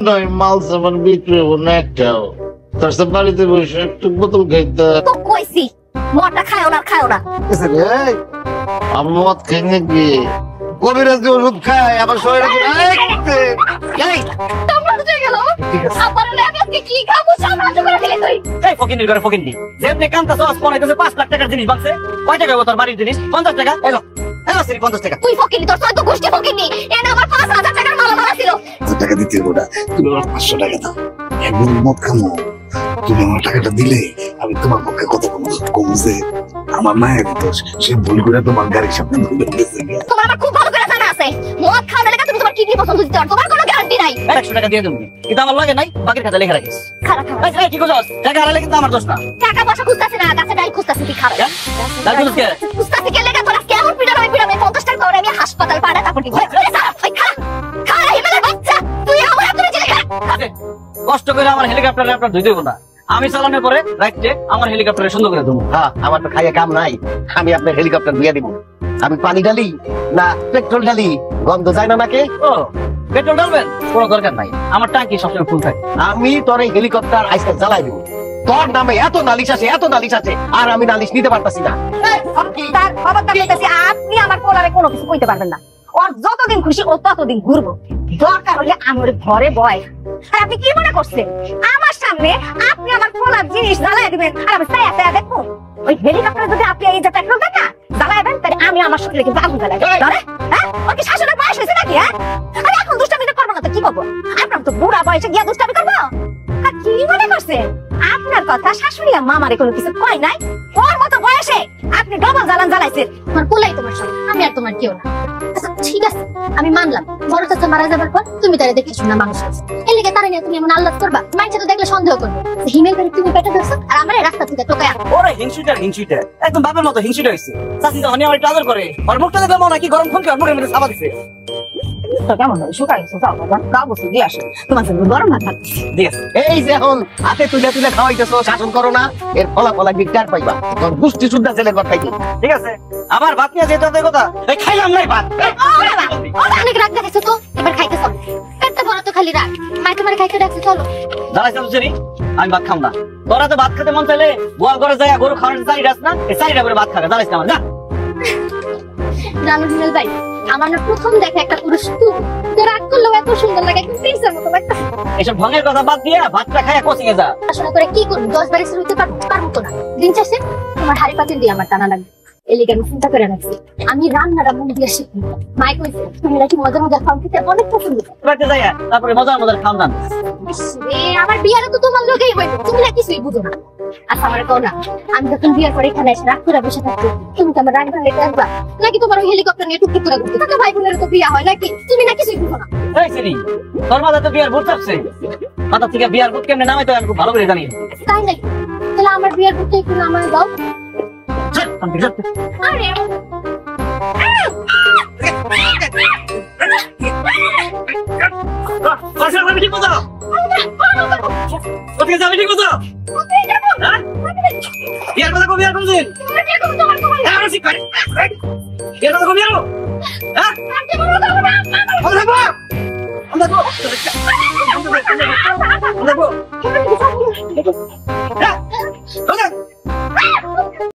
নয় মাল সামান বিক্রি হবো না একটাও। তার সাথে বাড়িতে বসে একটু বোতল খাইতে তো কইছি মদটা খায়ও না। আমি মদ খাই নাকি? কবিরাজ ওষুধ খায় আবার শরীরে কি খাবো সামনে করে দিলে তুই। এই ফকিনি করে ফকিনি যেমনি কান্তা সস কোনাইতেছে 5 লাখ টাকার জিনিস বাংছে। কয় টাকা তোর বাড়ির জিনিস? 50 টাকা। এলো সিরি 50 টাকা। তুই ফকিনি, তোর সব তো গোষ্ঠী ফকিনি। এনে আমার 5000 টাকার মালা ছিল। টাকা দিতে ওটা তুমি আমার 500 টাকা দাও। একদম মদ খামো। তুমি আমার টাকাটা দিলে আমি তোমার পক্ষে কথা কমু যে আমার মায়ের দোষ, সে ভুল করে তোমার গাড়ির সামনে ধরে দিয়েছে। তোমার আমার খুব ভালো করে জানা আছে মদ খাওয়ার লাগা তুমি তোমার কিডনি পছন্দ দিতে পারো, তোমার কোনো গ্যারান্টি নাই। 100 টাকা দিয়ে দেবো, এটা আমার লাগে নাই, বাকির খাতা লিখে রাখিস। খারাপ এই কি কইছস? টাকা হারালে কিন্তু আমার দোষ না। টাকা পয়সা খুঁজতাছ না, গাছে ডাল খুঁজতাছ তুই খারাপ। ডাল খুঁজতাছ কে লাগা তোরা কেমন পিড়াবে 50 টাকা দাও আমি হাসপাতাল পাড়া তারপর দিব। খারাপ হিমেলের বাচ্চা তুই আমার হাতে জেলে খা। কষ্ট করে আমার হেলিকপ্টারে আপনার ধুই দেব না, আমি চালানোর পরে রাইটে আমার হেলিকপ্টারে সুন্দর করে দেবো। হ্যাঁ, আমার তো খাইয়ে কাম নাই, আমি আপনার হেলিকপ্টার দিয়ে দিব। আমি পানি ঢালি না পেট্রোল ঢালি, গন্ধ যায় না নাকি? ও পেট্রোল ঢালবেন? কোনো দরকার নাই, আমার ট্যাঙ্কি সবসময় ফুল থাকে। আমি তোর এই হেলিকপ্টার আজকে জ্বালাই দিব। তোর নামে এত নালিশ আছে আর আমি নালিশ নিতে পারতাছি না। তার খবরটা পেতেছি, আপনি আমার কোলারে কোনো কিছু কইতে পারবেন না। ওর যতদিন খুশি ও ততদিন ঘুরবো, দরকার হলে আমার ঘরে বয়। আর আপনি কি মনে করছেন আমার সামনে আপনি আমার কোলার জিনিস জ্বালাই দিবেন আর আমি চায়া দেখবো? ওই হেলিকপ্টারে যদি আপনি এই যে পেট্রোল দেন না জ্বালাইবেন, তাহলে আমি আমার শরীরে কিন্তু আগুন জ্বালাই দেব। হ্যাঁ, ওর কি শাসনের বয়স হয়েছে নাকি? হ্যাঁ, আরে এখন দুষ্টামি করবো না তো কি করবো? আপনার তো বুড়া বয়সে গিয়া দুষ্টামি করবো? আর কি মনে করছেন আপনার কথা শাশুড়ি আর মামারে কোনো কিছু কয় নাই? ওর মতো বয়সে আপনি ডবল জ্বালাইছেন। আমার কোলাই তোমার সঙ্গে, আমি আর তোমার কেউ না। আচ্ছা ঠিক আছে, আমি মানলাম বড় চাচা মারা যাবার পর তুমি তারে দেখে শুনে মানুষ হয়েছে, এর লিগে তারা নিয়ে তুমি এমন আল্লাহ করবা? মানুষ তো দেখলে সন্দেহ করবে হিমেল করে তুমি পেটে ধরছো আর আমার রাস্তা থেকে টোকায়। ওরে হিংসুটা একদম বাপের মতো হিংসুটা হইছে। চাচি যখন আমার আদর করে ওর মুখটা দেখলে মনে হয় কি গরম খুনকে ওর মুখের মধ্যে চাপা দিছে। কেমন শুকাই দিয়ে আসে তোমার সঙ্গে গরম ভাত খাচ্ছি। এই যে এখন হাতে তুলে খাওয়াইতেছো, শাসন করো না, এর ফলাফল গিটার পাইবা। তোর গুষ্টি শুদ্ধা ছেলে ঘর খাইতে। ঠিক আছে, আবার ভাত নিয়ে যেতে হবে কথা। এই খাইলাম নাই ভাত। অনেক রাগ দেখাইছো তো, এবার খাইতে চল। পেটটা বড় তো খালি রাগ, মাই তোমার খাইতে ডাকছে চলো। দাঁড়াইছো সেরি, আমি ভাত খাম না। তোরা তো ভাত খেতে মন চাইলে গোয়াল করে যায়, গরু খাওয়ানোর চাই রাস না, এই চাইটা করে ভাত খাবে। দাঁড়াইছ না আমার, যা। জানো হিমেল ভাই, আমার না প্রথম দেখা একটা পুরুষ তো রাগ করলেও এত সুন্দর লাগে, একদম প্রিন্সের মতো লাগছে। এসব ভঙ্গের কথা বাদ দিয়ে ভাতটা খাইয়া কোচিং এ যা। পড়াশোনা করে কি করবি? 10 বারে শুরু হইতে পারবো তো না। দিন শেষে তোমার হাড়ি পাতিল দিয়ে আমার টানা লাগবে। এলিগে আমি চিন্তা করে রাখছি, আমি রান্নাটা মন দিয়ে শিখবো। মাই কইছে তুমি নাকি মজার খাওয়া খেতে অনেক পছন্দ করতে যাই, তারপরে মজার খাওয়ান দান। আমার বিয়ারে তো তোমার লোকেই হইবে, তুমি না কিছুই বুঝো না। আচ্ছা আমার কও না, আমি যখন বিয়ার পরে এখানে এসে রাগ করে বসে থাকবো, তুমি তো আমার রাগ ভাঙাইতে আসবা নাকি? তোমার ওই হেলিকপ্টার নিয়ে টুকটুক করে ঘুরতে থাকো? ভাই বোনের তো বিয়া হয় নাকি? তুমি না কিছুই বুঝো না। এই সেরি, তোর মাথা তো বিয়ার ভূত চাপছে। মাথা থেকে বিয়ার ভূত কেমনে নামাইতে আমি খুব ভালো করে জানি। তাই নাকি? তাহলে আমার বিয়ার ভূতটা একটু নামায় দাও। আরে আমি ঠিক মতো কোথায় যাবি? ঠিক মতো বিয়ার কথা কবি আর কোনদিন বিয়ার কথা কবি আরো হ্যাঁ